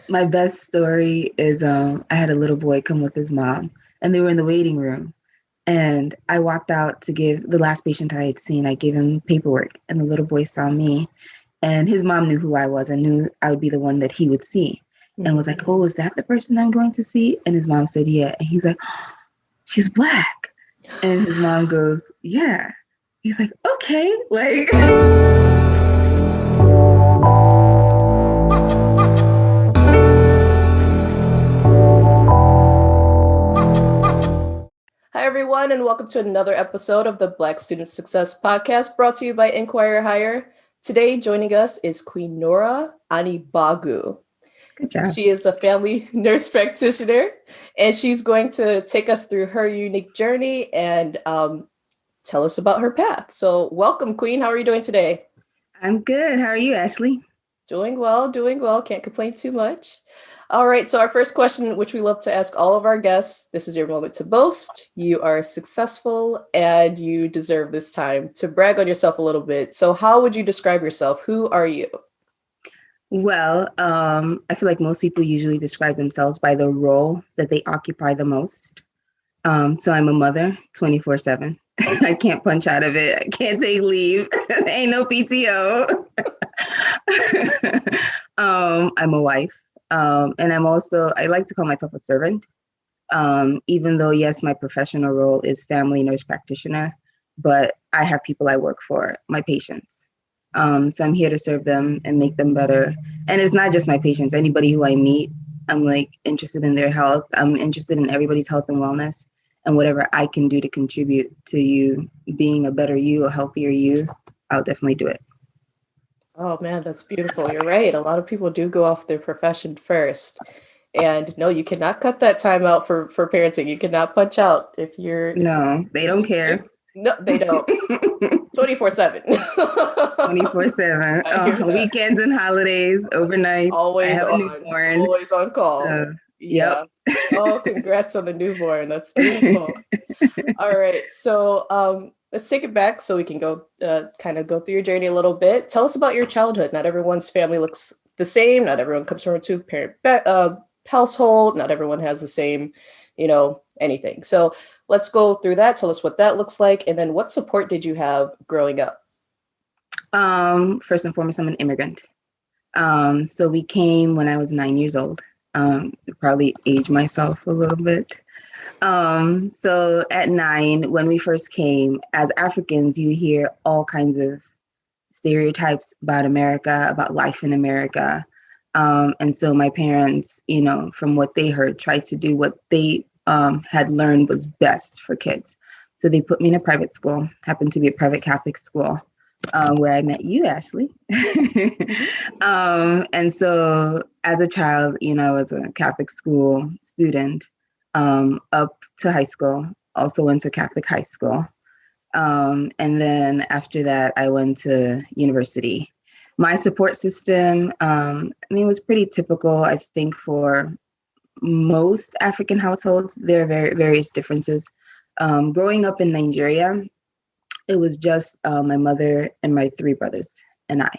My best story is I had a little boy come with his mom, and they were in the waiting room. And I walked out to give the last patient I had seen, I gave him paperwork, and the little boy saw me. And his mom knew who I was and knew I would be the one that he would see. And was like, oh, is that the person I'm going to see? And his mom said, yeah. And he's like, she's Black. And his mom goes, yeah. He's like, okay. Like, Hi, everyone, and welcome to another episode of the Black Student Success Podcast brought to you by InQuire. Today, joining us is Queennorah Anigbogu. good job. She is a family nurse practitioner, and she's going to take us through her unique journey and tell us about her path. So welcome, Queen. How are you doing today? I'm good. How are you, Ashley? Doing well. Can't complain too much. All right, so our first question, which we love to ask all of our guests, this is your moment to boast. You are successful and you deserve this time to brag on yourself a little bit. So how would you describe yourself? Who are you? Well, I feel like most people usually describe themselves by the role that they occupy the most. So I'm a mother 24/7. I can't punch out of it. I can't take leave. Ain't no PTO. I'm a wife. And I like to call myself a servant. Even though, yes, my professional role is family nurse practitioner, but I have people I work for, my patients. So I'm here to serve them and make them better. And it's not just my patients, anybody who I meet, I'm like interested in their health. I'm interested in everybody's health and wellness, and whatever I can do to contribute to you being a better you, a healthier you, I'll definitely do it. Oh man, that's beautiful. You're right. A lot of people do go off their profession first. And no, you cannot cut that time out for parenting. You cannot punch out if you're No, they don't care. No, they don't. 24/7. 24/7. Weekends and holidays, overnight. I Always have a on. newborn. Always on call. Yeah. Yep. Oh, congrats on the newborn. That's beautiful. All right. So let's take it back so we can go kind of go through your journey a little bit. Tell us about your childhood. Not everyone's family looks the same. Not everyone comes from a two-parent household. Not everyone has the same, anything. So let's go through that. Tell us what that looks like. And then what support did you have growing up? First and foremost, I'm an immigrant. So we came when I was 9 years old. Probably age myself a little bit. So at 9, when we first came, as Africans, you hear all kinds of stereotypes about America, about life in America. And so my parents, from what they heard, tried to do what they had learned was best for kids. So they put me in a private school, happened to be a private Catholic school, where I met you, Ashley. And so as a child, I was a Catholic school student up to high school, also went to Catholic high school. And then after that, I went to university. My support system, was pretty typical, I think, for most African households. There are various differences. Growing up in Nigeria, it was just my mother and my 3 brothers and I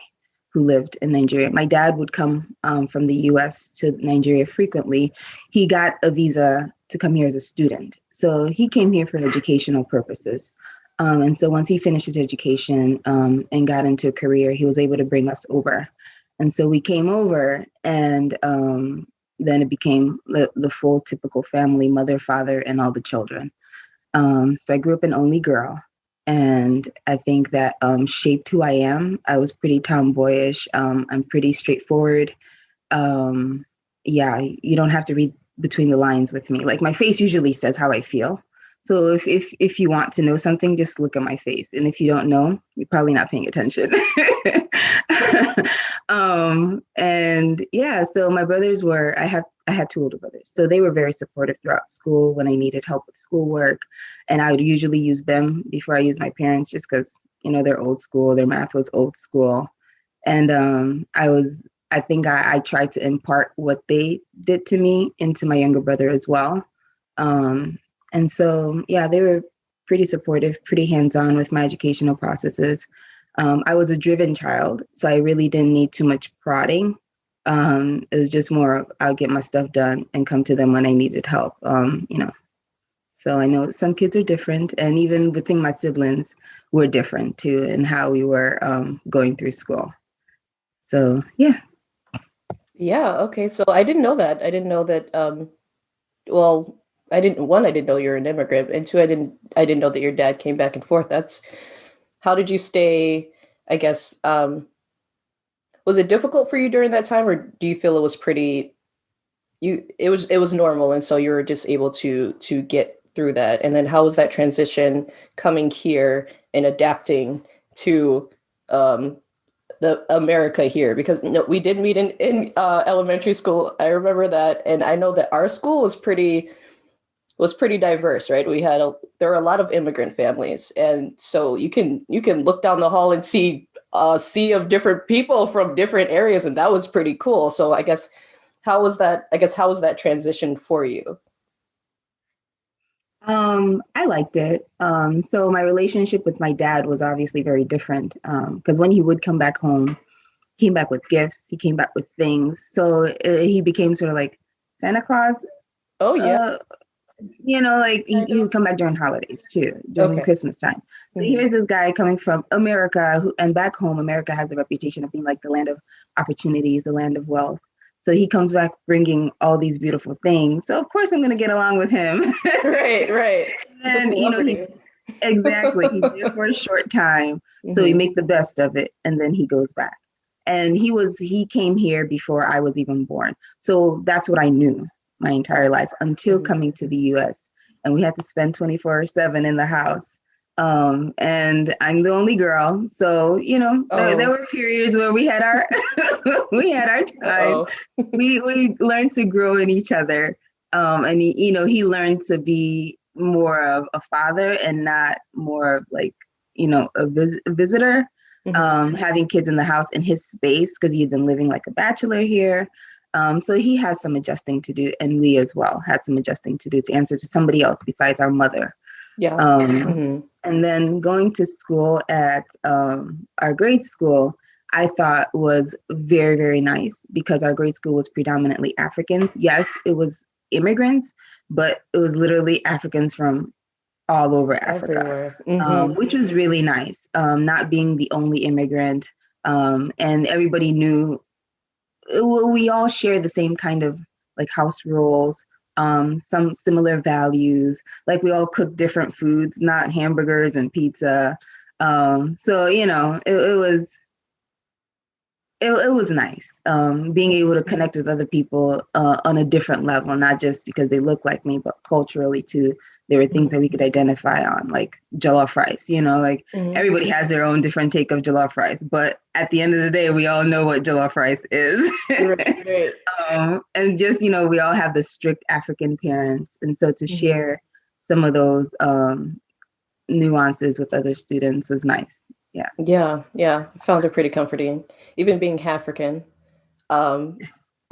who lived in Nigeria. My dad would come from the US to Nigeria frequently. He got a visa to come here as a student. So he came here for educational purposes. And so once he finished his education and got into a career, he was able to bring us over. And so we came over, and then it became the full typical family, mother, father, and all the children. So I grew up an only girl. And I think that shaped who I am. I was pretty tomboyish. I'm pretty straightforward. You don't have to read between the lines with me. Like, my face usually says how I feel. So if you want to know something, just look at my face. And if you don't know, you're probably not paying attention. So my brothers I had 2 older brothers. So they were very supportive throughout school when I needed help with schoolwork. And I would usually use them before I used my parents, just because, they're old school, their math was old school. And I think I tried to impart what they did to me into my younger brother as well. And so, they were pretty supportive, pretty hands-on with my educational processes. I was a driven child, so I really didn't need too much prodding. It was just more of, I'll get my stuff done and come to them when I needed help. So I know some kids are different, and even within my siblings, we're different too in how we were going through school. So yeah. Yeah. Okay. So I didn't know that. I didn't know that. Well, I didn't know you're an immigrant, and two, I didn't know that your dad came back and forth. How did you stay, I guess, was it difficult for you during that time, or do you feel it was it was normal, and so you were just able to get through that? And then how was that transition coming here and adapting to the America here? Because we did meet in elementary school. I remember that, and I know that our school was pretty diverse, right? There were a lot of immigrant families, and so you can look down the hall and see a sea of different people from different areas, and that was pretty cool. So I guess how was that transition for you? I liked it. So my relationship with my dad was obviously very different. Because when he would come back home, he came back with gifts, he came back with things. So he became sort of like Santa Claus. Oh yeah, Uh, like he would come back during holidays too, during okay. Christmas time. So Mhm. here's this guy coming from America, and back home, America has a reputation of being like the land of opportunities, the land of wealth. So he comes back bringing all these beautiful things. So of course I'm going to get along with him. Right, right. It's a And he's celebrity. exactly, he's there for a short time, so we Hmm. make the best of it, and then he goes back. And he came here before I was even born, so that's what I knew my entire life until Hmm. coming to the U.S. And we had to spend 24/7 in the house. And I'm the only girl, so there Oh, were periods where we had our we had our time. uh-oh. We learned to grow in each other. And he learned to be more of a father and not more of like, a visitor. Hmm. Having kids in the house in his space because he had been living like a bachelor here. So he has some adjusting to do, and we as well had some adjusting to do to answer to somebody else besides our mother. Yeah. Hmm. And then going to school at our grade school, I thought was very, very nice because our grade school was predominantly Africans. Yes, it was immigrants, but it was literally Africans from all over Africa, Everywhere. Hmm. which was really nice, not being the only immigrant. And everybody knew we all share the same kind of like house rules, some similar values. Like we all cook different foods, not hamburgers and pizza. So it was nice, being able to connect with other people on a different level, not just because they look like me, but culturally too. There were things that we could identify on, like jollof rice. Like Hmm. everybody has their own different take of jollof rice, but at the end of the day, we all know what jollof rice is. Right, right. And just we all have the strict African parents, and so to Hmm. share some of those nuances with other students was nice. Yeah. Yeah, yeah. I found it pretty comforting, even being African. Um,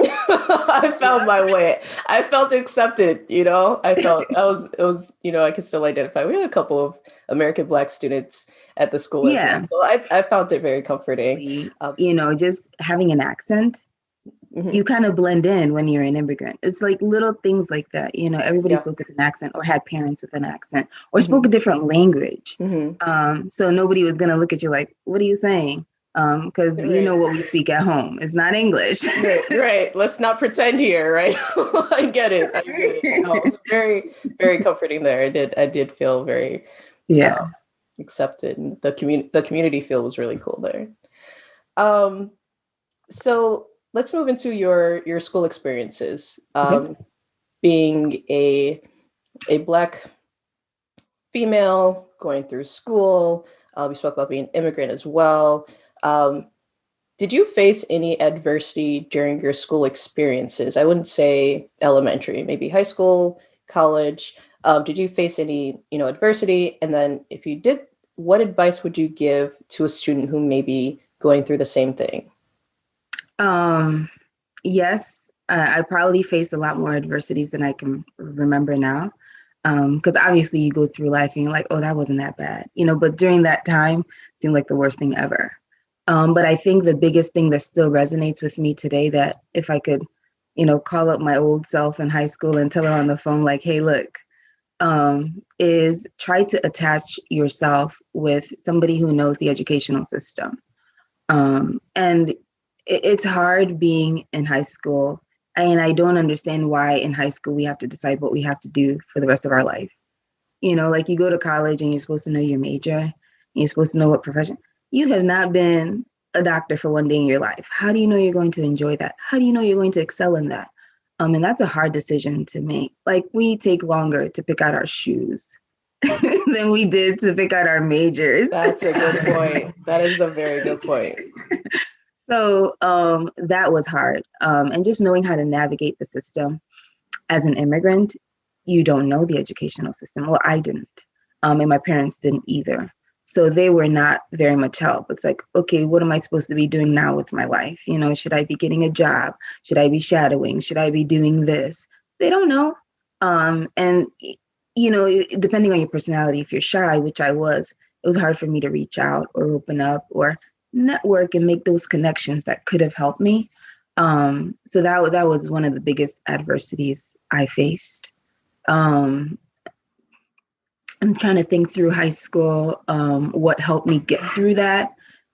I found my way. I felt accepted, I felt I could still identify. We had a couple of American Black students at the school as well. Yeah. So I found it very comforting. Um, Just having an accent, mhm. you kind of blend in when you're an immigrant. It's like little things like that. Everybody Yeah. spoke with an accent or had parents with an accent or spoke Hmm. a different language. Hmm. So nobody was going to look at you like, what are you saying? Because Right. what we speak at home. It's not English. Right, right. Let's not pretend here, right? I get it. I get it. No, it was very, very comforting there. I did feel very uh, Yeah. accepted, and the community feel was really cool there. Um, so let's move into your school experiences. Okay. Being a Black female going through school, we spoke about being an immigrant as well. Um, Did you face any adversity during your school experiences? I wouldn't say elementary, maybe high school, college. Did you face any, adversity? And then if you did, what advice would you give to a student who may be going through the same thing? Um, yes, I probably faced a lot more adversities than I can remember now. Because obviously you go through life and you're like, oh, that wasn't that bad, but during that time, it seemed like the worst thing ever. But I think the biggest thing that still resonates with me today, that if I could, call up my old self in high school and tell her on the phone, like, hey, look, is try to attach yourself with somebody who knows the educational system. And it's hard being in high school. And I don't understand why in high school we have to decide what we have to do for the rest of our life. Like you go to college and you're supposed to know your major, and you're supposed to know what profession. You have not been a doctor for one day in your life. How do you know you're going to enjoy that? How do you know you're going to excel in that? And that's a hard decision to make. Like, we take longer to pick out our shoes than we did to pick out our majors. That's a good point. That is a very good point. So that was hard. And just knowing how to navigate the system as an immigrant, you don't know the educational system. Well, I didn't. And my parents didn't either. So they were not very much help. It's like, okay, what am I supposed to be doing now with my life? Should I be getting a job? Should I be shadowing? Should I be doing this? They don't know. And, depending on your personality, if you're shy, which I was, it was hard for me to reach out or open up or network and make those connections that could have helped me. So that was one of the biggest adversities I faced. I'm trying to think through high school, what helped me get through that.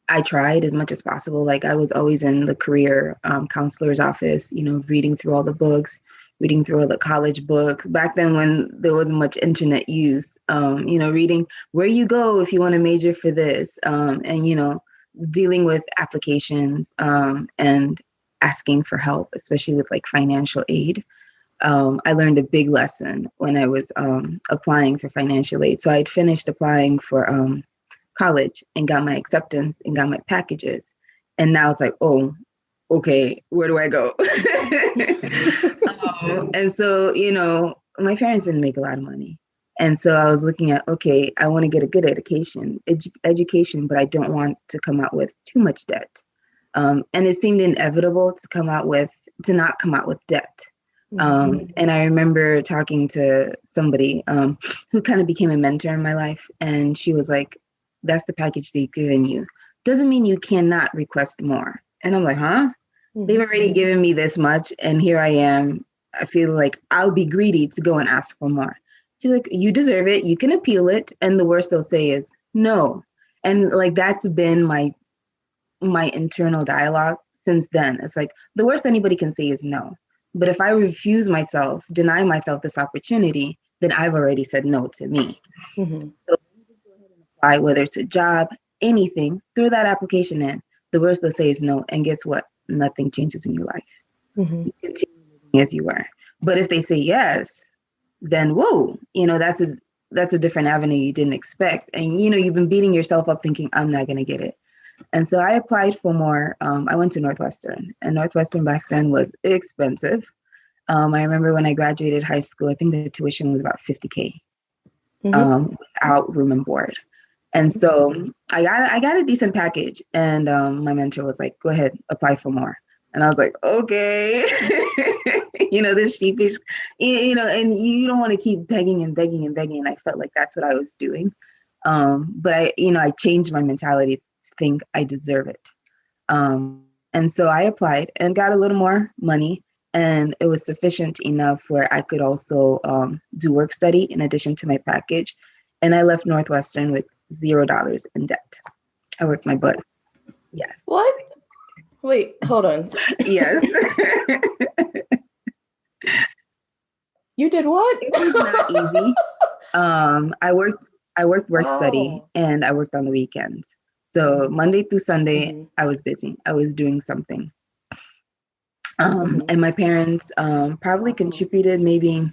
I tried as much as possible. Like, I was always in the career counselor's office, reading through all the books, reading through all the college books. Back then when there wasn't much internet use, reading where you go if you want to major for this, and, dealing with applications and asking for help, especially with like financial aid. I learned a big lesson when I was applying for financial aid. So I'd finished applying for college and got my acceptance and got my packages. And now it's like, oh, okay, where do I go? And so, my parents didn't make a lot of money. And so I was looking at, okay, I want to get a good education, but I don't want to come out with too much debt. And it seemed inevitable to not come out with debt. And I remember talking to somebody who kind of became a mentor in my life. And she was like, that's the package they've given you. Doesn't mean you cannot request more. And I'm like, huh? They've already given me this much. And here I am. I feel like I'll be greedy to go and ask for more. She's like, you deserve it. You can appeal it. And the worst they'll say is no. And like, that's been my internal dialogue since then. It's like, the worst anybody can say is no. But if I deny myself this opportunity, then I've already said no to me. So you just go ahead and apply, whether it's a job, anything, throw that application in. The worst they'll say is no. And guess what? Nothing changes in your life. You continue living as you were. But if they say yes, then whoa, that's a different avenue you didn't expect. And, you've been beating yourself up thinking, I'm not going to get it. And so I applied for more. I went to Northwestern, and Northwestern back then was expensive. I remember when I graduated high school, I think the tuition was about $50K without room and board. And so I got a decent package, and my mentor was like, go ahead, apply for more. And I was like, okay, this sheepish, and you don't want to keep begging and begging and begging. And I felt like that's what I was doing. But I changed my mentality to think I deserve it. And so I applied and got a little more money, and it was sufficient enough where I could also do work study in addition to my package. And I left Northwestern with $0 in debt. I worked my butt. Yes. What? Wait, hold on. Yes. You did what? It was not easy. I worked work study, and I worked on the weekends. So Monday through Sunday, I was busy. I was doing something. And my parents probably contributed maybe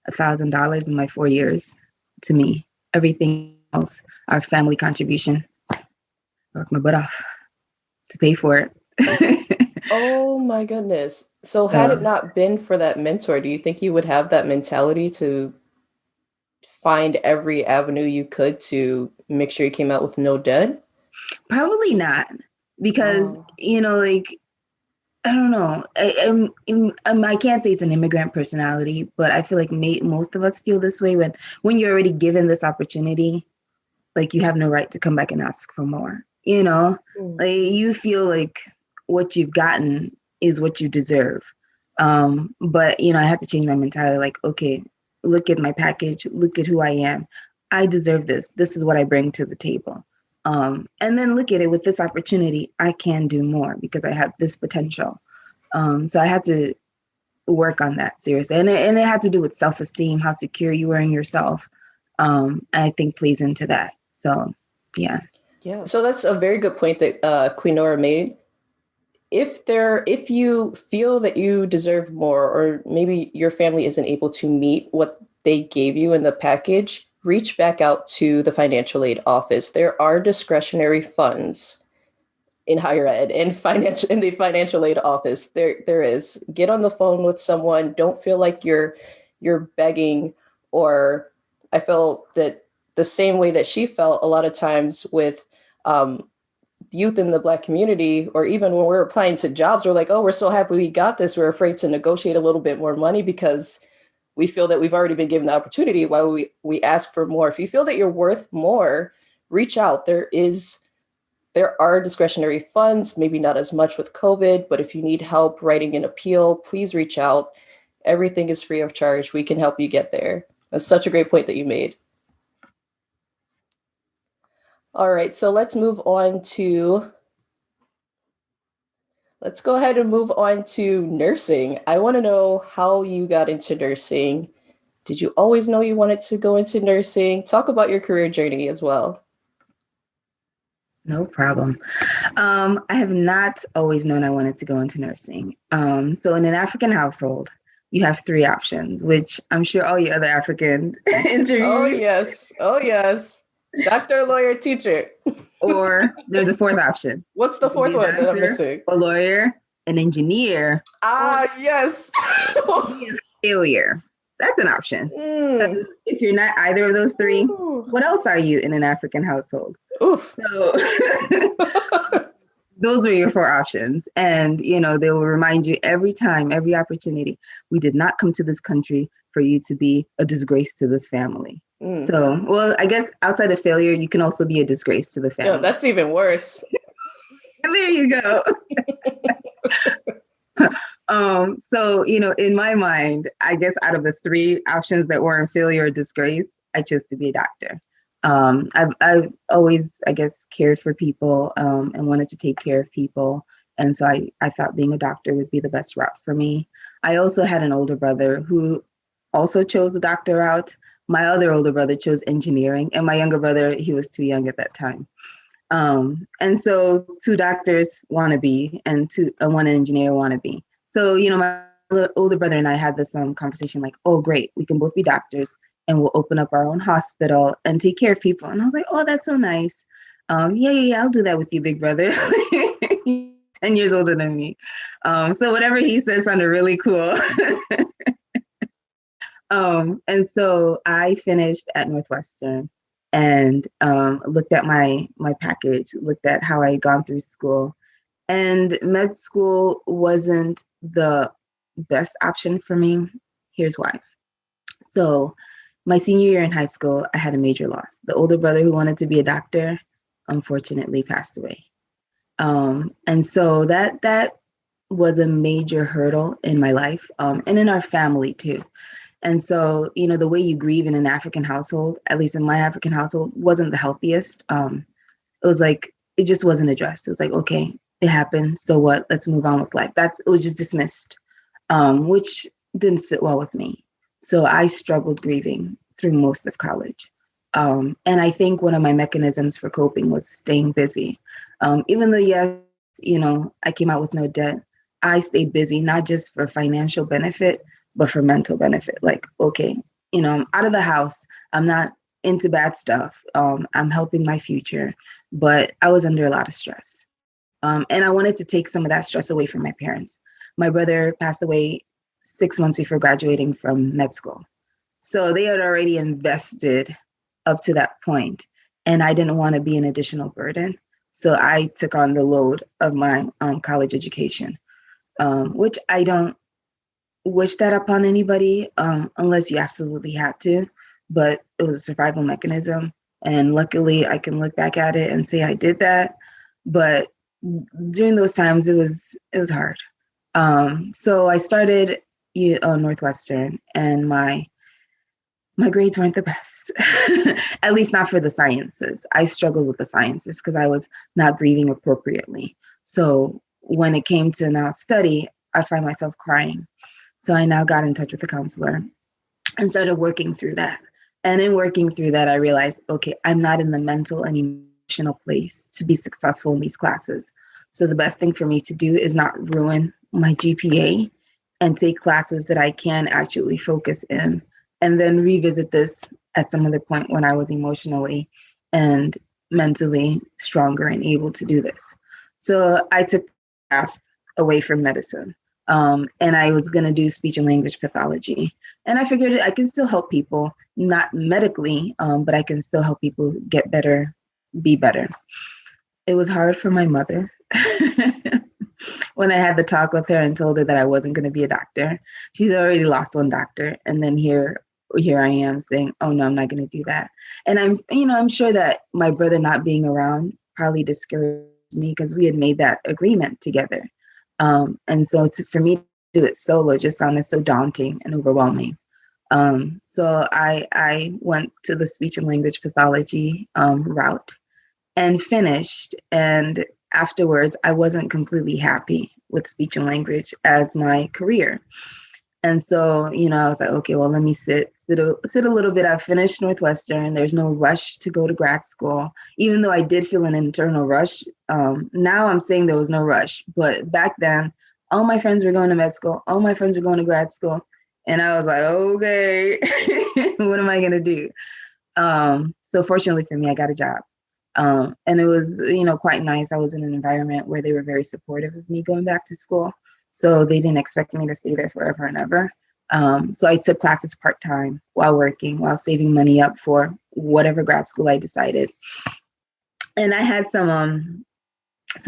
$1,000 in my 4 years to me. Everything else, our family contribution, I worked my butt off to pay for it. Oh my goodness. So had it not been for that mentor, do you think you would have that mentality to find every avenue you could to make sure you came out with no debt? Probably not, because, I don't know. I can't say it's an immigrant personality, but I feel like most of us feel this way when you're already given this opportunity, like you have no right to come back and ask for more. like you feel like what you've gotten is what you deserve. But, I had to change my mentality. Like, okay, look at my package, look at who I am. I deserve this. This is what I bring to the table. And then look at it with this opportunity. I can do more because I have this potential. So I had to work on that seriously. And it had to do with self-esteem, how secure you are in yourself. I think plays into that. So, yeah. Yeah. So that's a very good point that Queennorah made. If you feel that you deserve more, or maybe your family isn't able to meet what they gave you in the package, reach back out to the financial aid office. There are discretionary funds in higher ed and in the financial aid office. There is. Get on the phone with someone. Don't feel like you're begging. Or I felt that the same way that she felt a lot of times with youth in the Black community, or even when we're applying to jobs, we're like, oh, we're so happy we got this. We're afraid to negotiate a little bit more money because we feel that we've already been given the opportunity. Why we ask for more? If you feel that you're worth more, reach out. There are discretionary funds, maybe not as much with COVID, but if you need help writing an appeal, please reach out. Everything is free of charge. We can help you get there. That's such a great point that you made. All right, so let's go ahead and move on to nursing. I want to know how you got into nursing. Did you always know you wanted to go into nursing? Talk about your career journey as well. No problem. I have not always known I wanted to go into nursing. So in an African household, you have three options, which I'm sure all your other African interviews. Oh, yes. Doctor, lawyer, teacher. Or there's a fourth option. What's the fourth one that I'm missing? A lawyer, an engineer. Yes. A failure. That's an option. If you're not either of those three, what else are you in an African household? Oof. So those were your four options. And, they will remind you every time, every opportunity, we did not come to this country for you to be a disgrace to this family. So, well, I guess outside of failure, you can also be a disgrace to the family. Yeah, that's even worse. There you go. So, in my mind, I guess out of the three options that weren't failure or disgrace, I chose to be a doctor. I've always, I guess, cared for people and wanted to take care of people. And so I thought being a doctor would be the best route for me. I also had an older brother who also chose the doctor route. My other older brother chose engineering, and my younger brother, he was too young at that time. And so two doctors wannabe and one engineer wannabe. So, my older brother and I had this conversation like, oh, great, we can both be doctors and we'll open up our own hospital and take care of people. And I was like, oh, that's so nice. Yeah, I'll do that with you, big brother. 10 years older than me. So whatever he said sounded really cool. And so I finished at Northwestern and looked at my package, looked at how I had gone through school. And med school wasn't the best option for me. Here's why. So my senior year in high school, I had a major loss. The older brother who wanted to be a doctor, unfortunately, passed away. And so that was a major hurdle in my life and in our family too. And so, the way you grieve in an African household, at least in my African household, wasn't the healthiest. It was like, it just wasn't addressed. It was like, okay, it happened. So what? Let's move on with life. It was just dismissed, which didn't sit well with me. So I struggled grieving through most of college. And I think one of my mechanisms for coping was staying busy. Even though, yes, I came out with no debt, I stayed busy, not just for financial benefit, but for mental benefit. Like, okay, I'm out of the house. I'm not into bad stuff. I'm helping my future, but I was under a lot of stress. And I wanted to take some of that stress away from my parents. My brother passed away 6 months before graduating from med school. So they had already invested up to that point, and I didn't want to be an additional burden. So I took on the load of my college education, which I don't wish that upon anybody unless you absolutely had to, but it was a survival mechanism. And luckily I can look back at it and say I did that. But during those times, it was hard. So I started Northwestern, and my grades weren't the best, at least not for the sciences. I struggled with the sciences because I was not breathing appropriately. So when it came to now study, I find myself crying. So I now got in touch with a counselor and started working through that. And in working through that, I realized, okay, I'm not in the mental and emotional place to be successful in these classes. So the best thing for me to do is not ruin my GPA and take classes that I can actually focus in, and then revisit this at some other point when I was emotionally and mentally stronger and able to do this. So I took the path away from medicine. And I was going to do speech and language pathology. And I figured I can still help people, not medically, but I can still help people get better, be better. It was hard for my mother when I had the talk with her and told her that I wasn't going to be a doctor. She's already lost one doctor. And then here I am saying, oh no, I'm not going to do that. And I'm sure that my brother not being around probably discouraged me because we had made that agreement together. And so for me to do it solo just sounded so daunting and overwhelming. So I went to the speech and language pathology route and finished. And afterwards, I wasn't completely happy with speech and language as my career. And so, I was like, okay, well, let me sit a little bit. I finished Northwestern. There's no rush to go to grad school, even though I did feel an internal rush. Now I'm saying there was no rush, but back then, all my friends were going to med school. All my friends were going to grad school. And I was like, okay, what am I going to do? So fortunately for me, I got a job. And it was, quite nice. I was in an environment where they were very supportive of me going back to school. So they didn't expect me to stay there forever and ever. So I took classes part-time while working, while saving money up for whatever grad school I decided. And I had some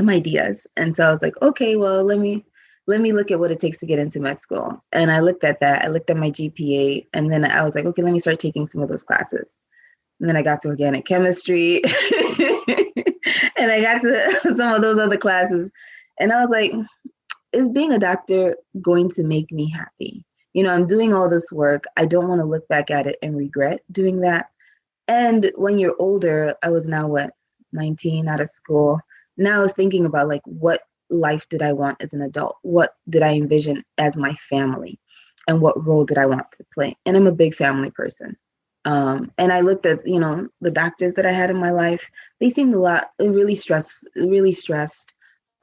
ideas. And so I was like, okay, well, let me look at what it takes to get into med school. And I looked at that. I looked at my GPA. And then I was like, okay, let me start taking some of those classes. And then I got to organic chemistry. And I got to some of those other classes. And I was like, is being a doctor going to make me happy? I'm doing all this work. I don't want to look back at it and regret doing that. And when you're older, I was now 19 out of school. Now I was thinking about what life did I want as an adult? What did I envision as my family? And what role did I want to play? And I'm a big family person. And I looked at, the doctors that I had in my life. They seemed really stressed.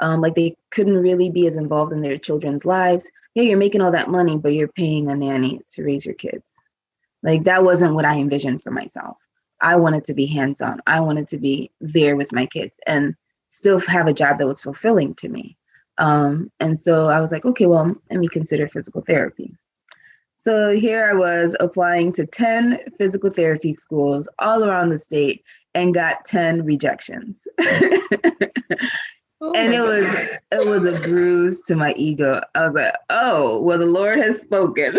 Like they couldn't really be as involved in their children's lives. Yeah, you're making all that money, but you're paying a nanny to raise your kids. Like that wasn't what I envisioned for myself. I wanted to be hands-on. I wanted to be there with my kids and still have a job that was fulfilling to me. And so I was like, okay, well, let me consider physical therapy. So here I was applying to 10 physical therapy schools all around the state and got 10 rejections. Oh and it was a bruise to my ego. I was like, oh, well, the Lord has spoken.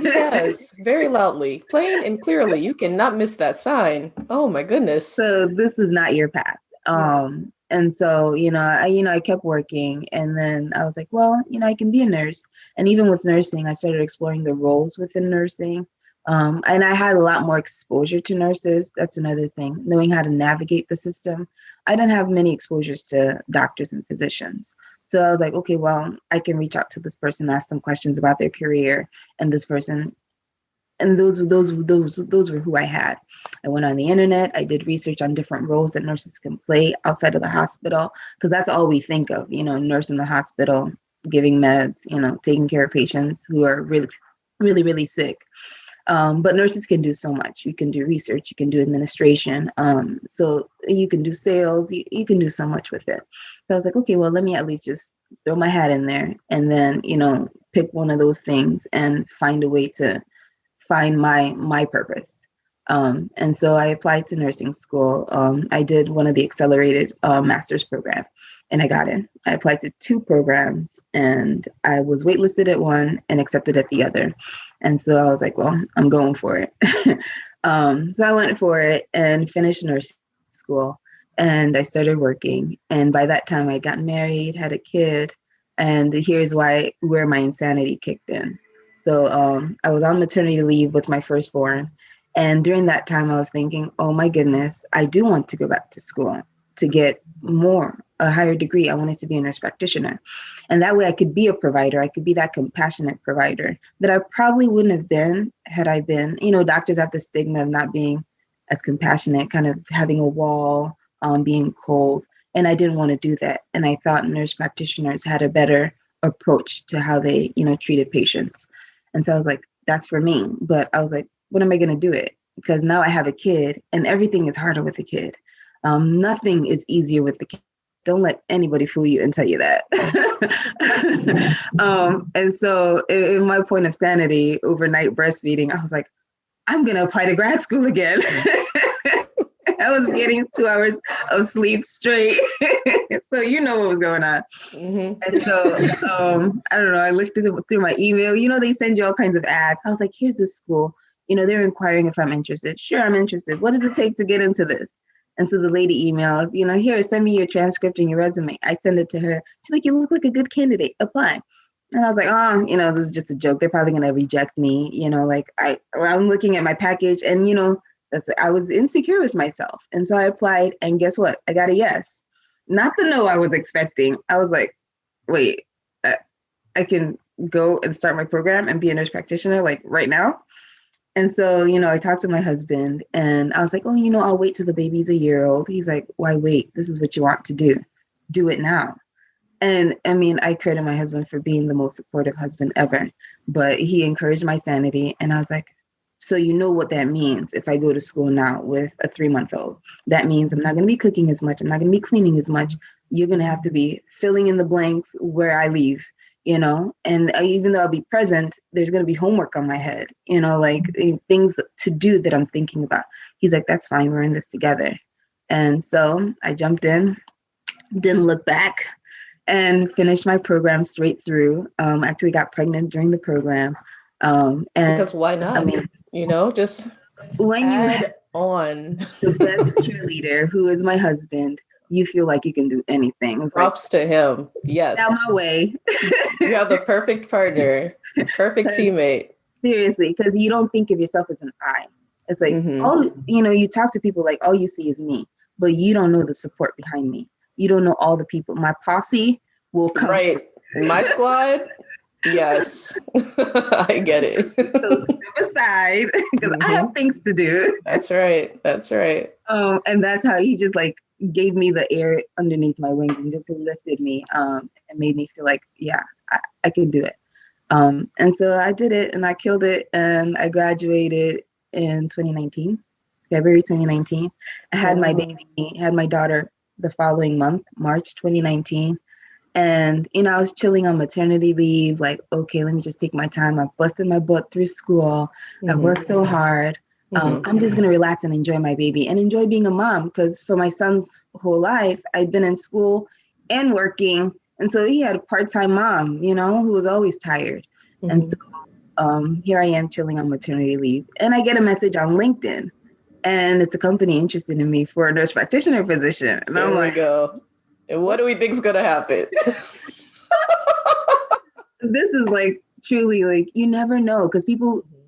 Yes, very loudly, plain and clearly. You cannot miss that sign. Oh my goodness. So this is not your path. And so, I kept working, and then I was like, well, I can be a nurse. And even with nursing, I started exploring the roles within nursing. And I had a lot more exposure to nurses. That's another thing, knowing how to navigate the system. I didn't have many exposures to doctors and physicians. So I was like, okay, well, I can reach out to this person, ask them questions about their career, and this person. And those were who I had. I went on the internet. I did research on different roles that nurses can play outside of the hospital, because that's all we think of, nurse in the hospital, giving meds, taking care of patients who are really, really, really sick. But nurses can do so much. You can do research, you can do administration. So you can do sales, you can do so much with it. So I was like, okay, well, let me at least just throw my hat in there and then, pick one of those things and find a way to find my purpose. And so I applied to nursing school. I did one of the accelerated master's program and I got in. I applied to 2 programs and I was waitlisted at one and accepted at the other. And so I was like, well, I'm going for it. So I went for it and finished nursing school. and I started working. And by that time I got married, had a kid, and here's where my insanity kicked in. So I was on maternity leave with my firstborn. And during that time, I was thinking, oh my goodness, I do want to go back to school to get a higher degree. I wanted to be a nurse practitioner. And that way I could be a provider. I could be that compassionate provider that I probably wouldn't have been had I been, doctors have the stigma of not being as compassionate, kind of having a wall, being cold. And I didn't want to do that. And I thought nurse practitioners had a better approach to how they, treated patients. And so I was like, that's for me. But I was like, when am I going to do it? Because now I have a kid and everything is harder with a kid. Nothing is easier with the kid. Don't let anybody fool you and tell you that. And so in my point of sanity, overnight breastfeeding, I was like, I'm going to apply to grad school again. I was getting 2 hours of sleep straight. So you know what was going on. Mm-hmm. And so, I don't know, I looked through my email. They send you all kinds of ads. I was like, here's this school. They're inquiring if I'm interested. Sure, I'm interested. What does it take to get into this? And so the lady emails, here, send me your transcript and your resume. I send it to her. She's like, you look like a good candidate. Apply. And I was like, this is just a joke. They're probably going to reject me. I'm looking at my package and, I was insecure with myself. And so I applied and guess what? I got a yes. Not the no I was expecting. I was like, wait, I can go and start my program and be a nurse practitioner like right now. And so, I talked to my husband and I was like, I'll wait till the baby's a year old. He's like, why wait? This is what you want to do. Do it now. And I mean, I credit my husband for being the most supportive husband ever, but he encouraged my sanity. And I was like, so you know what that means if I go to school now with a 3-month-old. That means I'm not going to be cooking as much. I'm not going to be cleaning as much. You're going to have to be filling in the blanks where I leave. And even though I'll be present, there's going to be homework on my head, things to do that I'm thinking about. He's like, that's fine. We're in this together. And so I jumped in, didn't look back, and finished my program straight through. Actually got pregnant during the program. And because why not? I mean, just when you add on the best cheerleader, who is my husband, you feel like you can do anything. Props to him. Yes. Out my way. You have the perfect partner, perfect teammate. Seriously, because you don't think of yourself as an I. It's like, you talk to people like all you see is me, but you don't know the support behind me. You don't know all the people. My posse will come. Right. My squad. Yes. I get it. So step aside because I have things to do. That's right. And that's how he just like gave me the air underneath my wings and just lifted me and made me feel like, yeah, I can do it. And so I did it and I killed it and I graduated in 2019, February 2019. I had my baby, had my daughter the following month, March 2019. And, I was chilling on maternity leave, like, okay, let me just take my time. I busted my butt through school. I worked so hard. I'm just going to relax and enjoy my baby and enjoy being a mom. Because for my son's whole life, I'd been in school and working. And so he had a part-time mom, who was always tired. And so here I am chilling on maternity leave. And I get a message on LinkedIn. And it's a company interested in me for a nurse practitioner position. And there we go. And what do we think is going to happen? This is like truly like, you never know. Because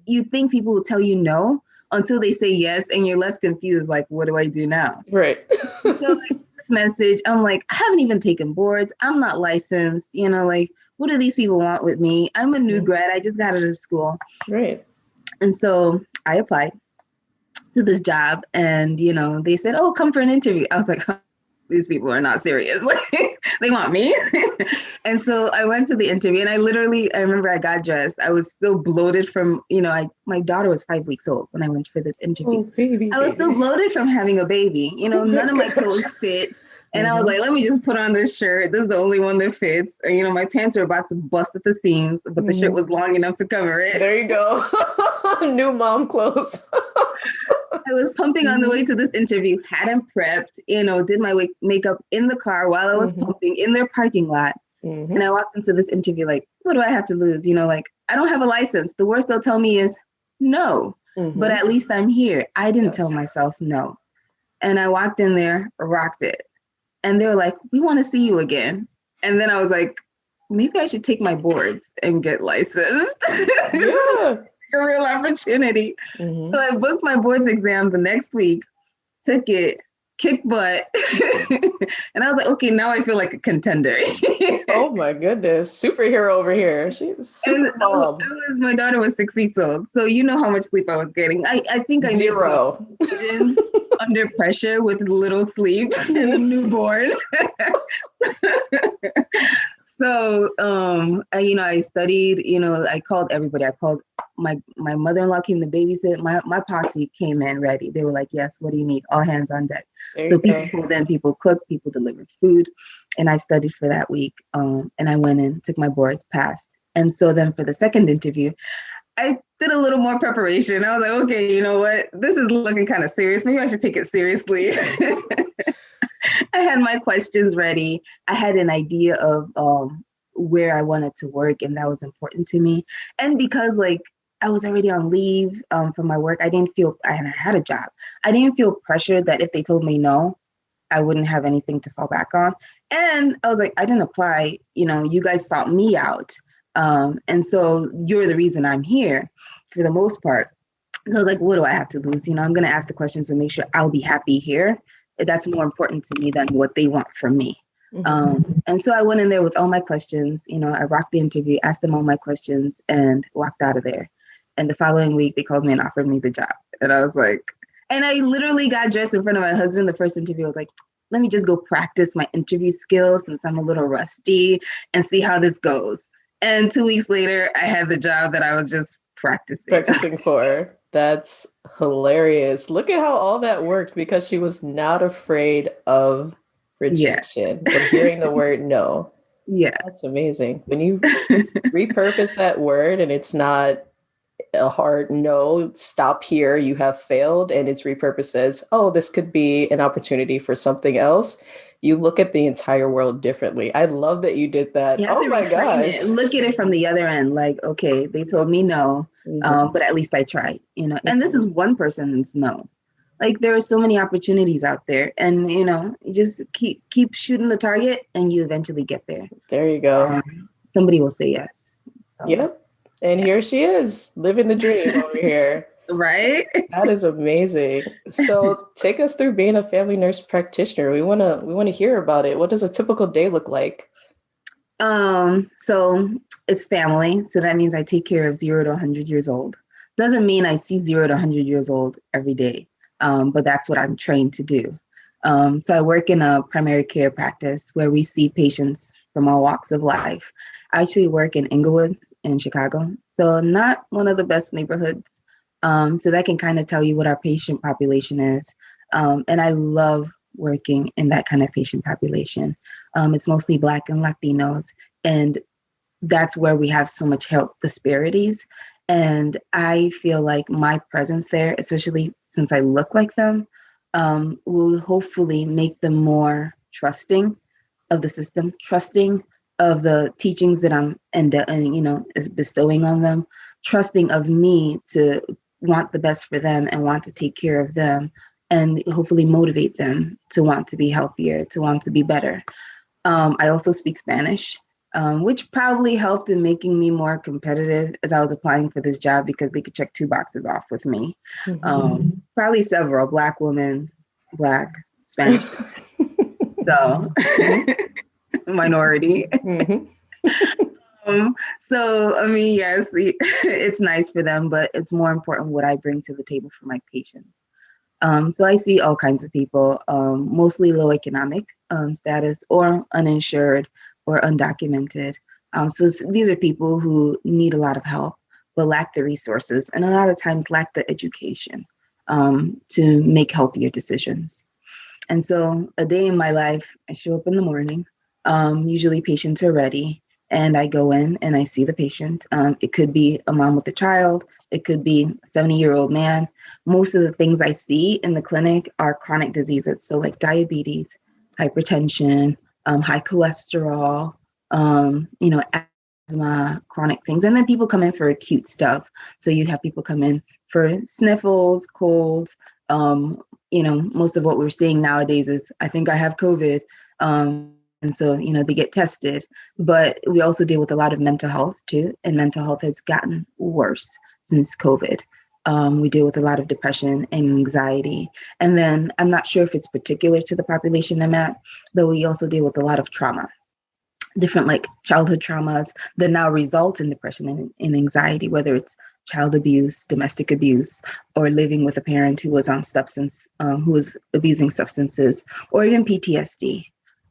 you think people will tell you no until they say yes. And you're left confused. Like, what do I do now? Right. So like, this message, I'm like, I haven't even taken boards. I'm not licensed. Like, what do these people want with me? I'm a new grad. I just got out of school. Right. And so I applied to this job and, they said, oh, come for an interview. I was like, these people are not serious. They want me. And so I went to the interview and I remember I got dressed. I was still bloated from, my daughter was 5 weeks old when I went for this interview. Oh, baby. I was still bloated from having a baby. None of my clothes fit. And I was like, let me just put on this shirt. This is the only one that fits. And, my pants are about to bust at the seams, but the shirt was long enough to cover it. There you go. New mom clothes. I was pumping on the way to this interview, hadn't prepped, did my makeup in the car while I was pumping in their parking lot. And I walked into this interview like, what do I have to lose? I don't have a license. The worst they'll tell me is no, but at least I'm here. I didn't tell myself no. And I walked in there, rocked it. And they were like, we want to see you again. And then I was like, maybe I should take my boards and get licensed. Yeah. A real opportunity. Mm-hmm. So I booked my boards exam the next week, took it, kicked butt. And I was like, okay, now I feel like a contender. Oh my goodness. Superhero over here. She's super mom. My daughter was 6 weeks old. So you know how much sleep I was getting. I think I need Zero. under pressure with little sleep and a newborn. So, I studied, I called everybody. I called my mother-in-law came to babysit. My posse came in ready. They were like, yes, what do you need? All hands on deck. So people cooked, people delivered food. And I studied for that week. And I went in, took my boards, passed. And so then for the second interview, I did a little more preparation. I was like, okay, you know what? This is looking kind of serious. Maybe I should take it seriously. I had my questions ready. I had an idea of where I wanted to work, and that was important to me. And because I was already on leave from my work, I had a job. I didn't feel pressured that if they told me no, I wouldn't have anything to fall back on. And I was like, I didn't apply. You guys sought me out. And so you're the reason I'm here for the most part. So I was like, what do I have to lose? I'm going to ask the questions and make sure I'll be happy here. That's more important to me than what they want from me. Mm-hmm. And so I went in there with all my questions. I rocked the interview, asked them all my questions, and walked out of there. And the following week, they called me and offered me the job. And I was like, and I literally got dressed in front of my husband. The first interview, I was like, let me just go practice my interview skills since I'm a little rusty and see how this goes. And 2 weeks later, I had the job that I was just practicing for. That's hilarious. Look at how all that worked because she was not afraid of rejection, but hearing the word no. Yeah. That's amazing. When you repurpose that word and it's not a hard no, stop here, you have failed, and it's repurposed as, oh, this could be an opportunity for something else. You look at the entire world differently. I love that you did that. Oh my gosh. Look at it from the other end. Like, okay, they told me no, but at least I tried, and this is one person's no. Like, there are so many opportunities out there, and, you just keep shooting the target and you eventually get there. There you go. Somebody will say yes. So. Yep. And here she is, living the dream over here. Right? That is amazing. So take us through being a family nurse practitioner. We want to hear about it. What does a typical day look like? So it's family. So that means I take care of 0 to 100 years old. Doesn't mean I see 0 to 100 years old every day. But that's what I'm trained to do. So I work in a primary care practice where we see patients from all walks of life. I actually work in Inglewood in Chicago. So not one of the best neighborhoods. So that can kind of tell you what our patient population is. And I love working in that kind of patient population. It's mostly Black and Latinos. And that's where we have so much health disparities. And I feel like my presence there, especially since I look like them, will hopefully make them more trusting of the system, trusting of the teachings that I'm is bestowing on them, trusting of me to want the best for them and want to take care of them, and hopefully motivate them to want to be healthier, to want to be better. I also speak Spanish, which probably helped in making me more competitive as I was applying for this job because they could check 2 boxes off with me. Probably several, Black woman, Black, Spanish. So minority. So, I mean, yes, it's nice for them, but it's more important what I bring to the table for my patients. So I see all kinds of people, mostly low economic status or uninsured or undocumented. So these are people who need a lot of help, but lack the resources and a lot of times lack the education to make healthier decisions. And so a day in my life, I show up in the morning, usually patients are ready, and I go in and I see the patient. It could be a mom with a child. It could be a 70-year-old man. Most of the things I see in the clinic are chronic diseases. So like diabetes, hypertension, high cholesterol, asthma, chronic things. And then people come in for acute stuff. So you have people come in for sniffles, colds, most of what we're seeing nowadays is, I think I have COVID. And so, they get tested. But we also deal with a lot of mental health too. And mental health has gotten worse since COVID. We deal with a lot of depression and anxiety. And then I'm not sure if it's particular to the population I'm at, but we also deal with a lot of trauma, different like childhood traumas that now result in depression and anxiety, whether it's child abuse, domestic abuse, or living with a parent who was on who was abusing substances, or even PTSD.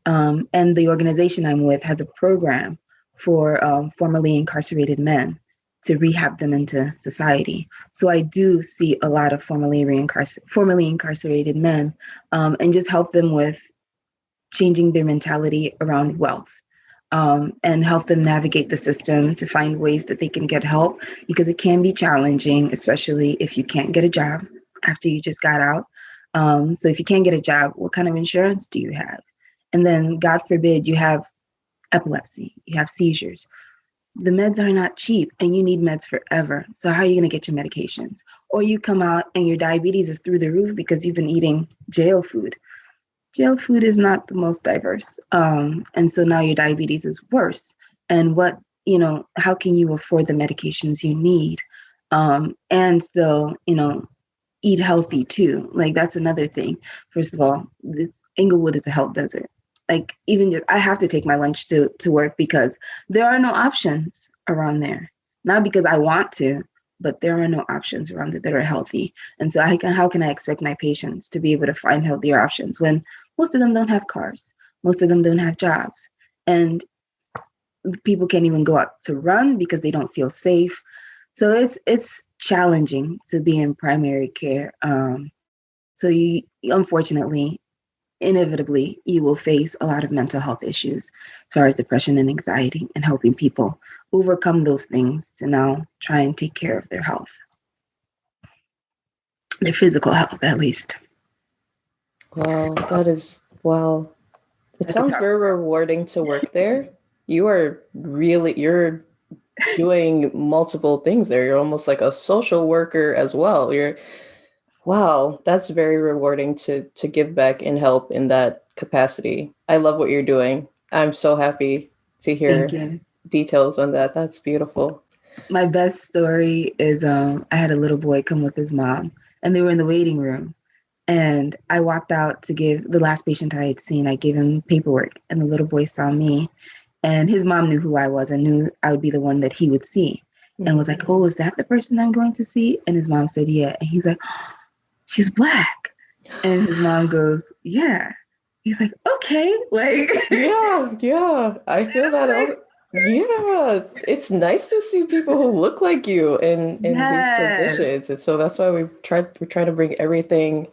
And the organization I'm with has a program for formerly incarcerated men to rehab them into society. So I do see a lot of formerly incarcerated men, and just help them with changing their mentality around wealth, and help them navigate the system to find ways that they can get help, because it can be challenging, especially if you can't get a job after you just got out. So if you can't get a job, what kind of insurance do you have? And then, God forbid, you have epilepsy, you have seizures. The meds are not cheap, and you need meds forever. So how are you going to get your medications? Or you come out and your diabetes is through the roof because you've been eating jail food. Jail food is not the most diverse. And so now your diabetes is worse. And how can you afford the medications you need? And still, eat healthy too. Like, that's another thing. First of all, Inglewood is a health desert. Like, even just, I have to take my lunch to work because there are no options around there. Not because I want to, but there are no options around it that are healthy. And so how can I expect my patients to be able to find healthier options when most of them don't have cars, most of them don't have jobs, and people can't even go out to run because they don't feel safe. So it's challenging to be in primary care. So you, unfortunately, inevitably, you will face a lot of mental health issues as far as depression and anxiety, and helping people overcome those things to now try and take care of their health, their physical health, at least. Wow, wow. It sounds very rewarding to work there. You're doing multiple things there. You're almost like a social worker as well. Wow, that's very rewarding to give back and help in that capacity. I love what you're doing. I'm so happy to hear details on that. That's beautiful. My best story is I had a little boy come with his mom, and they were in the waiting room. And I walked out to give the last patient I had seen, I gave him paperwork, and the little boy saw me. And his mom knew who I was and knew I would be the one that he would see. And was like, "Oh, is that the person I'm going to see?" And his mom said, "Yeah." And he's like, "Oh, she's Black." And his mom goes, "Yeah." He's like, "Okay." Like, yeah. I feel that. Yeah, it's nice to see people who look like you in these positions. And so that's why we're trying to bring everything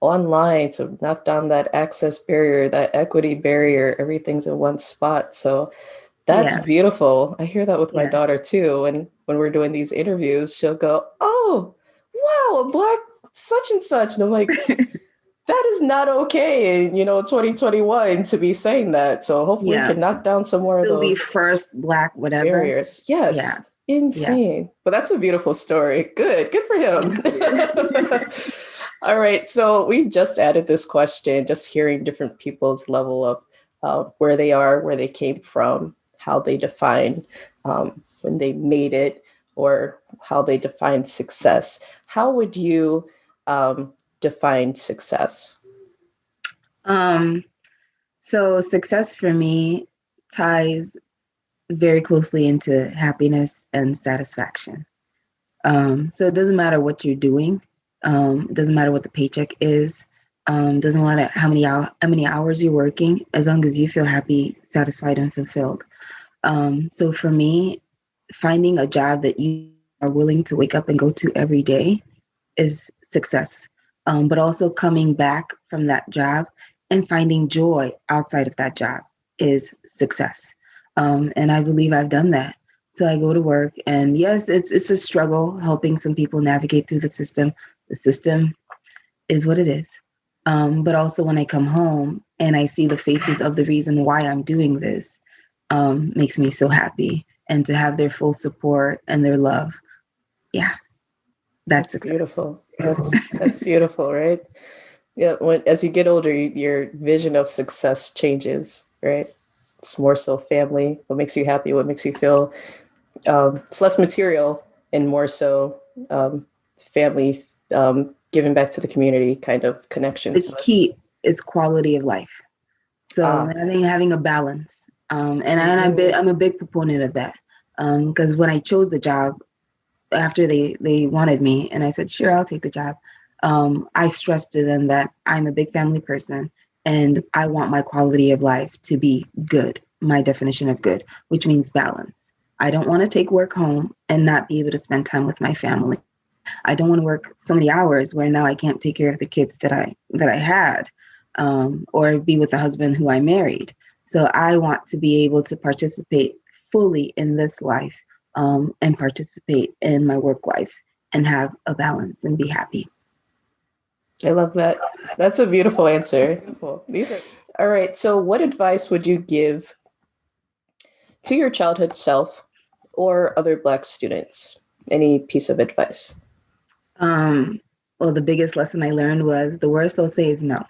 online to knock down that access barrier, that equity barrier. Everything's in one spot. So that's beautiful. I hear that with my daughter too. And when we're doing these interviews, she'll go, "Oh, wow, a Black such and such." And I'm like, that is not okay in 2021 to be saying that. So hopefully we can knock down some more of those. Be first Black whatever barriers. Yes. Yeah. Insane. Yeah. But that's a beautiful story. Good for him. All right. So we just added this question, just hearing different people's level of where they are, where they came from, how they define when they made it, or how they define success. How would you define success? So success for me ties very closely into happiness and satisfaction. So it doesn't matter what you're doing. It doesn't matter what the paycheck is. Doesn't matter how many hours you're working, as long as you feel happy, satisfied, and fulfilled. So for me, finding a job that you are willing to wake up and go to every day is success. But also coming back from that job and finding joy outside of that job is success. And I believe I've done that. So I go to work, and yes, it's a struggle helping some people navigate through the system. The system is what it is. But also when I come home and I see the faces of the reason why I'm doing this, makes me so happy. And to have their full support and their love. Yeah. That's beautiful. That's beautiful, right? Yeah, as you get older, your vision of success changes, right? It's more so family, what makes you happy, what makes you feel. It's less material and more so family, giving back to the community kind of connection. The So that's key is quality of life. So ah, having a balance. mhm. I'm a big proponent of that. Because when I chose the job, after they wanted me and I said, sure, I'll take the job. I stressed to them that I'm a big family person and I want my quality of life to be good, my definition of good, which means balance. I don't want to take work home and not be able to spend time with my family. I don't want to work so many hours where now I can't take care of the kids that I had, or be with the husband who I married. So I want to be able to participate fully in this life, and participate in my work life and have a balance and be happy. I love that. That's a beautiful answer. Beautiful. These are all right. So, what advice would you give to your childhood self or other Black students? Any piece of advice? Um, well, the biggest lesson I learned was the worst they'll say is no.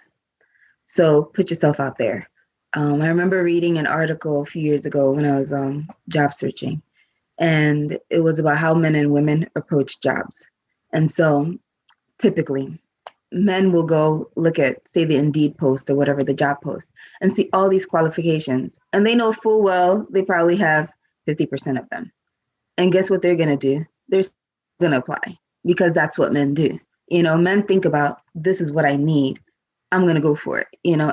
So put yourself out there. I remember reading an article a few years ago when I was job searching, and it was about how men and women approach jobs. And so typically, men will go look at, say, the Indeed post or whatever, the job post, and see all these qualifications. And they know full well they probably have 50% of them. And guess what they're going to do? They're going to apply because that's what men do. Men think about, this is what I need. I'm going to go for it.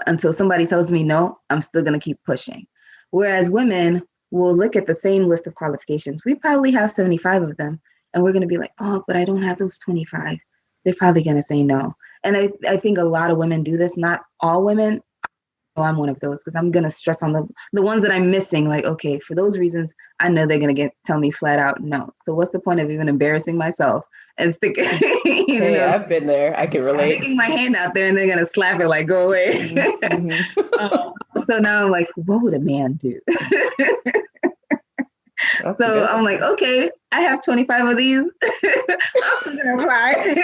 Until somebody tells me no, I'm still going to keep pushing. Whereas women will look at the same list of qualifications. We probably have 75 of them. And we're going to be like, oh, but I don't have those 25. They're probably going to say no. And I think a lot of women do this, not all women. I'm one of those because I'm going to stress on the ones that I'm missing. Like, okay, for those reasons, I know they're going to tell me flat out no. So what's the point of even embarrassing myself and sticking, Hey, I've been there. I can relate. sticking my hand out there and they're going to slap it like, go away. So now I'm like, what would a man do? That's So good. I'm like, okay, I have 25 of these. I'm still going to apply.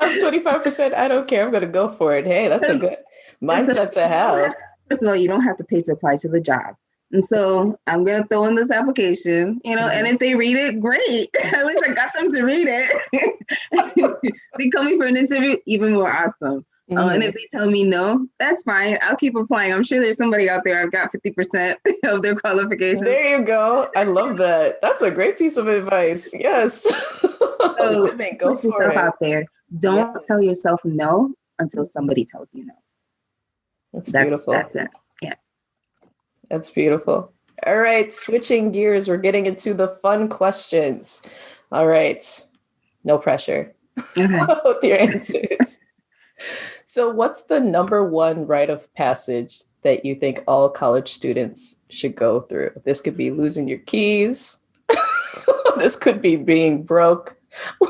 I'm 25%. I don't care. I'm going to go for it. Hey, that's a good mindset to have. First of all, you don't have to pay to apply to the job. And so I'm going to throw in this application, and if they read it, great. At least I got them to read it. They call me for an interview, even more awesome. And if they tell me no, that's fine. I'll keep applying. I'm sure there's somebody out there I've got 50% of their qualifications. There you go. I love that. That's a great piece of advice. Yes. So Women, go put for yourself it. out there. Don't tell yourself no until somebody tells you no. That's beautiful. That's it. Yeah. That's beautiful. All right. Switching gears. We're getting into the fun questions. All right. No pressure with your answers. So what's the number one rite of passage that you think all college students should go through? This could be losing your keys. This could be being broke.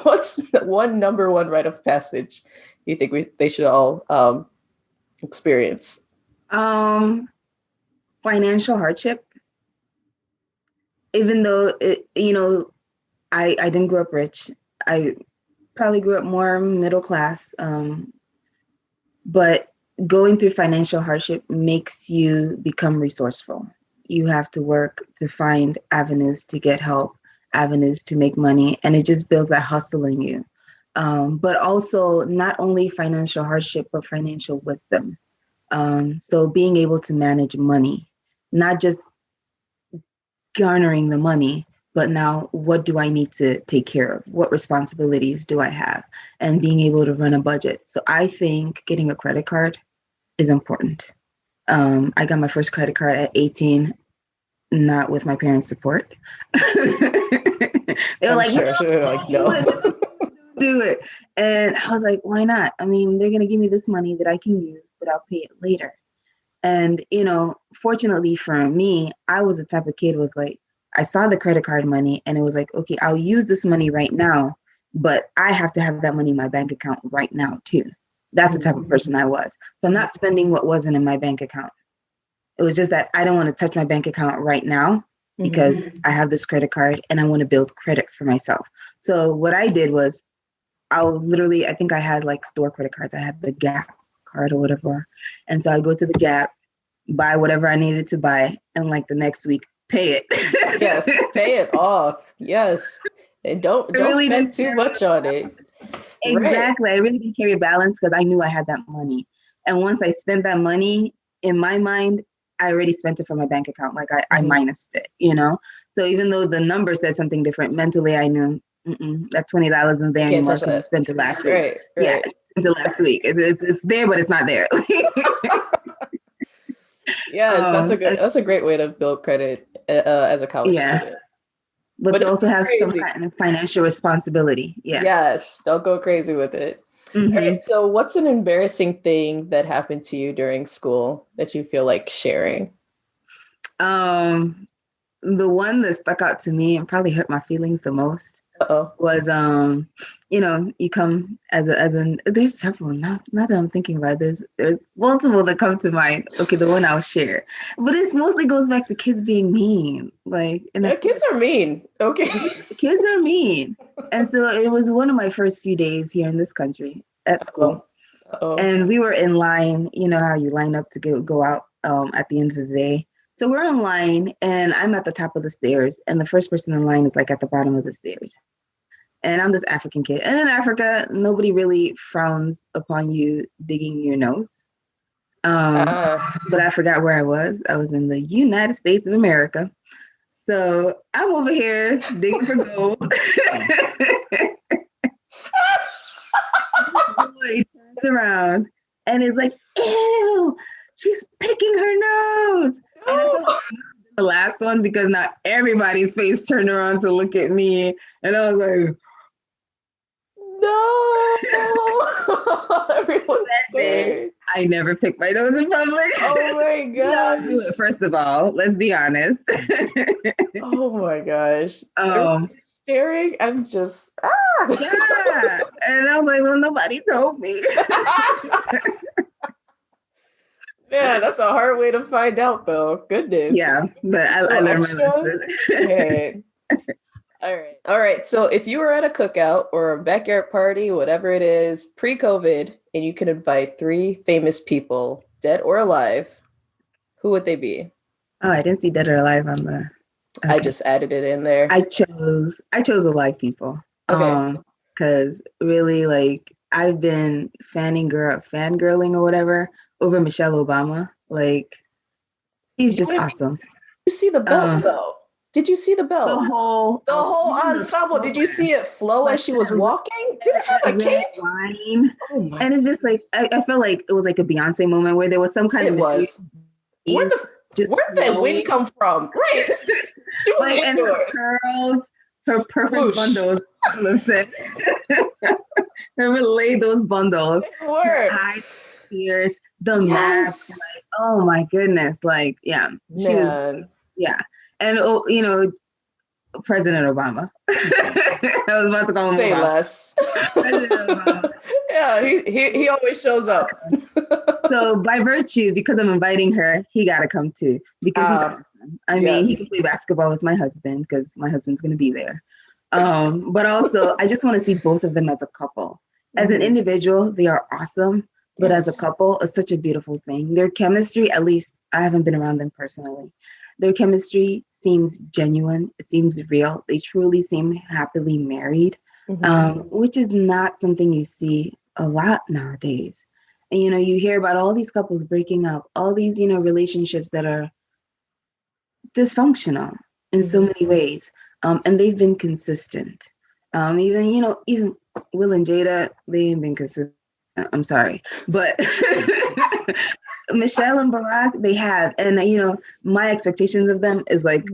What's the number one rite of passage you think they should all experience? Financial hardship. Even though I didn't grow up rich. I probably grew up more middle class. But going through financial hardship makes you become resourceful. You have to work to find avenues to get help, avenues to make money, and it just builds that hustle in you. But also not only financial hardship, but financial wisdom. So being able to manage money, not just garnering the money, but now what do I need to take care of? What responsibilities do I have? And being able to run a budget. So I think getting a credit card is important. I got my first credit card at 18, not with my parents' support. They were like, no. Do it. And I was like, why not? I mean, they're going to give me this money that I can use, but I'll pay it later. And, fortunately for me, I was the type of kid was like, I saw the credit card money and it was like, okay, I'll use this money right now, but I have to have that money in my bank account right now too. That's the type of person I was. So I'm not spending what wasn't in my bank account. It was just that I don't want to touch my bank account right now because I have this credit card and I want to build credit for myself. So what I did was I'll literally, I think I had like store credit cards. I had the Gap card or whatever. And so I go to the Gap, buy whatever I needed to buy, and like the next week, pay it. Yes, pay it off. Yes. And don't really spend too much on it. Exactly. Right. I really didn't carry a balance because I knew I had that money. And once I spent that money, in my mind, I already spent it from my bank account. Like I minused it, you know? So even though the number said something different, mentally I knew that $20 isn't there anymore because you spent it last week. Right. Yeah, spent it last week. It's there, but it's not there. Yes, that's a great way to build credit as a college student. But to also have some kind of financial responsibility. Yeah. Yes, don't go crazy with it. All right, so what's an embarrassing thing that happened to you during school that you feel like sharing? The one that stuck out to me and probably hurt my feelings the most was, you come there's several, not that I'm thinking about it, there's multiple that come to mind. Okay, the one I'll share. But it mostly goes back to kids being mean. Kids are mean. Okay. Kids are mean. And so it was one of my first few days here in this country at school. And we were in line, you know how you line up to go out at the end of the day. So we're in line and I'm at the top of the stairs and the first person in line is like at the bottom of the stairs. And I'm this African kid. And in Africa, nobody really frowns upon you digging your nose. But I forgot where I was. I was in the United States of America. So I'm over here digging for gold. Boy turns around and is like, ew, she's picking her nose. And I felt like the last one because not everybody's face turned around to look at me. And I was like, no. Everyone's scared. I never pick my nose in public. Oh my gosh. Don't do it, first of all. Let's be honest. Oh my gosh. Staring. I'm just yeah. And I'm like, well, nobody told me. Yeah, that's a hard way to find out, though. Goodness. Yeah, but I learned my lesson. Okay. All right. So if you were at a cookout or a backyard party, whatever it is, pre-COVID, and you could invite 3 famous people, dead or alive, who would they be? Oh, I didn't see dead or alive on the... Okay. I just added it in there. I chose alive people. Okay. Because really, like, I've been fangirling or whatever over Michelle Obama. Like, he's just awesome. You see the belt, though? Did you see the belt? The whole ensemble. Did you see it flow as she was walking? Did it have a cape? Line. Oh and it's just like, I felt like it was like a Beyonce moment where there was some kind of mysterious. Where'd that wind come from? Right. She was like, and her curls, her perfect bundles. Listen. Her relay those bundles. Her eyes, ears, the mask. Like, oh my goodness. Like, yeah. She was, yeah. And, President Obama. I was about to call him Say Obama. Less. President Obama. Yeah, he always shows up. So by virtue, because I'm inviting her, he got to come too. Because he's awesome. I mean, he can play basketball with my husband because my husband's going to be there. But also, I just want to see both of them as a couple. As an individual, they are awesome. But as a couple, it's such a beautiful thing. Their chemistry, at least I haven't been around them personally. Their chemistry seems genuine. It seems real. They truly seem happily married, which is not something you see a lot nowadays. And, you hear about all these couples breaking up, all these, relationships that are dysfunctional in so many ways. And they've been consistent. Even Will and Jada, they ain't been consistent. I'm sorry. But Michelle and Barack, they have. And, my expectations of them is like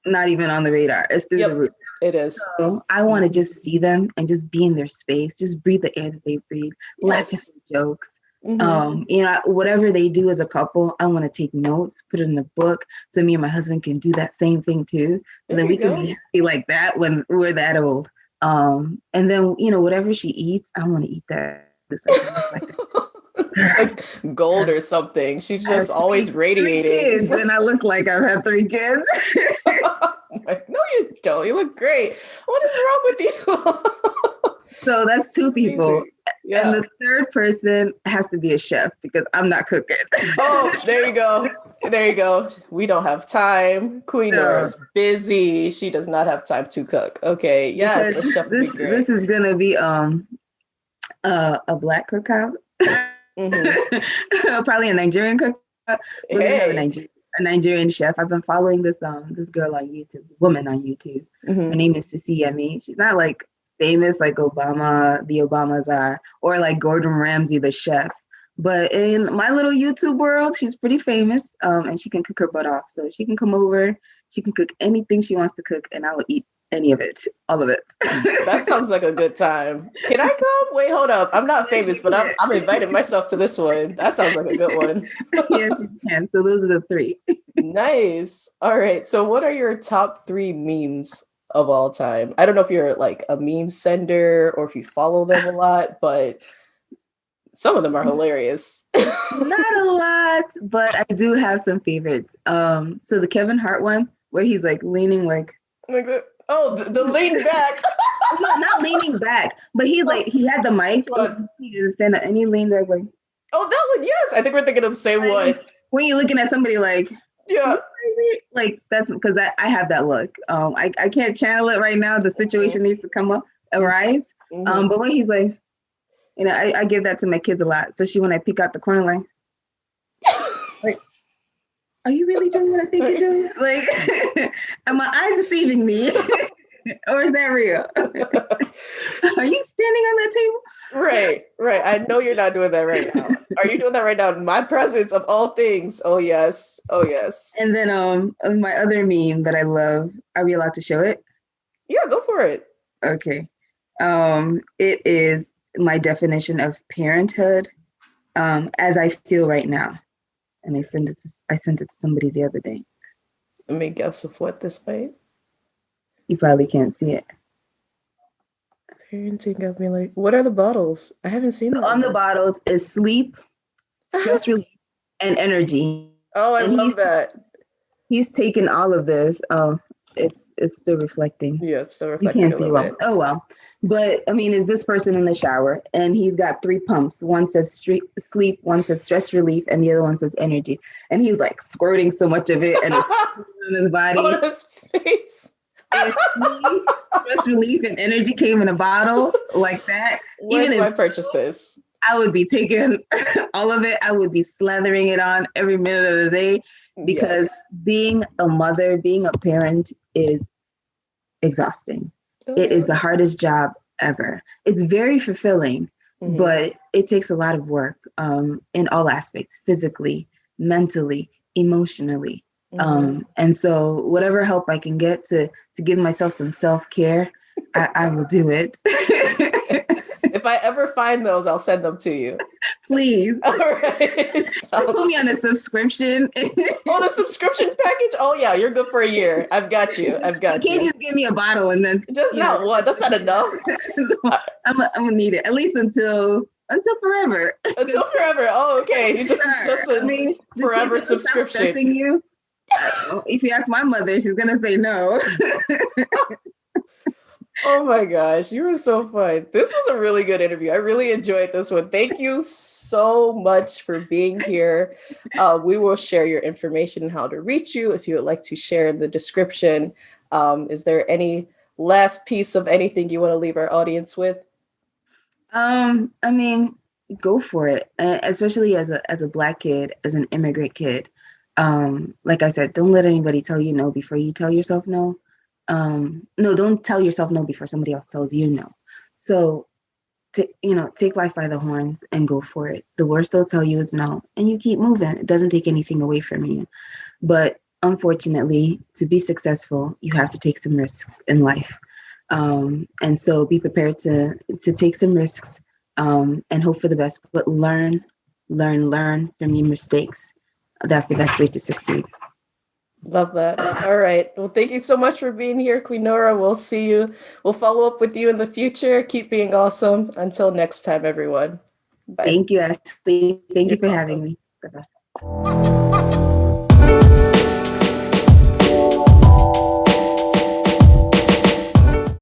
not even on the radar. It's through the roof. It is. So I want to just see them and just be in their space, just breathe the air that they breathe, laugh at the jokes. Whatever they do as a couple, I want to take notes, put it in a book so me and my husband can do that same thing too. And then we can be happy like that when we're that old. And then, whatever she eats, I want to eat that. It's like gold or something. She's just always radiating. And I look like I've had 3 kids. No, you don't. You look great. What is wrong with you? So that's two people. Amazing. Yeah. And the third person has to be a chef because I'm not cooking. Oh, there you go. There you go. We don't have time. Queennorah is busy. She does not have time to cook. Okay. Yes, a chef would be great. This is gonna be a black cookout. Mm-hmm. Probably a Nigerian cookout. We're gonna have a Nigerian chef. I've been following this girl on YouTube, woman on YouTube. Mm-hmm. Her name is Sissy Yemi. She's not like famous like the Obamas are, or like Gordon Ramsay, the chef. But in my little YouTube world, she's pretty famous, and she can cook her butt off. So she can come over, she can cook anything she wants to cook, and I will eat any of it, all of it. That sounds like a good time. Can I come? Wait, hold up. I'm not famous, but I'm inviting myself to this one. That sounds like a good one. Yes, you can. So those are the three. Nice. All right. So what are your top 3 memes of all time? I don't know if you're like a meme sender or if you follow them a lot, but some of them are hilarious. Not a lot, but I do have some favorites. So the Kevin Hart one where he's like leaning like the lean back. No, not leaning back, but he's like he had the mic. He just stand up and he leaned back like. Oh, that one, yes. I think we're thinking of the same one. When you're looking at somebody like, yeah, like that's because I have that look. I can't channel it right now. The situation needs to arise. Mm-hmm. But when he's like. You know, I give that to my kids a lot. So when I peek out the corner, like, are you really doing what I think you're doing? Like, are my eyes deceiving me? Or is that real? Are you standing on that table? Right. I know you're not doing that right now. Are you doing that right now in my presence of all things? Oh, yes. And then my other meme that I love, are we allowed to show it? Yeah, go for it. Okay. It is my definition of parenthood as I feel right now. And I sent it to somebody the other day. Let me guess of what this might. You probably can't see it. Parenting got me like, what are the bottles? I haven't seen them. On the bottles is sleep, stress relief, and energy. Oh, I love that. He's taken all of this. Oh, it's still reflecting. Yeah, it's still reflecting. You can't see well. Oh, well. But, I mean, is this person in the shower, and he's got 3 pumps. One says sleep, one says stress relief, and the other one says energy. And he's, like, squirting so much of it and on his body. On his face. If sleep, stress relief, and energy came in a bottle like that. Where do I purchase this? I would be taking all of it. I would be slathering it on every minute of the day because being a mother, being a parent is exhausting. It is the hardest job ever. It's very fulfilling, but it takes a lot of work in all aspects, physically, mentally, emotionally. And so whatever help I can get to give myself some self-care, I will do it. If I ever find those, I'll send them to you. Please. All right. Just put me on a subscription. The subscriction package? Oh, yeah, you're good for a year. I've got you. You can't just give me a bottle and then... Just not one. That's not enough. No, I'm going to need it, at least until forever. Until forever. Oh, okay. Just a forever subscription. Stressing you. If you ask my mother, she's going to say no. Oh my gosh, you were so fun. This was a really good interview. I really enjoyed this one. Thank you so much for being here. We will share your information and how to reach you if you would like to share in the description. Is there any last piece of anything you want to leave our audience with? I mean, go for it. Especially as a Black kid, as an immigrant kid. Like I said, don't let anybody tell you no before you tell yourself no. No, don't tell yourself no before somebody else tells you no. So, take life by the horns and go for it. The worst they'll tell you is no, and you keep moving. It doesn't take anything away from you. But unfortunately, to be successful, you have to take some risks in life. And so be prepared to take some risks and hope for the best, but learn from your mistakes. That's the best way to succeed. Love that. All right. Well, thank you so much for being here, Queennorah. We'll see you. We'll follow up with you in the future. Keep being awesome. Until next time, everyone. Bye. Thank you, Ashley. Thank you for having me. Bye-bye.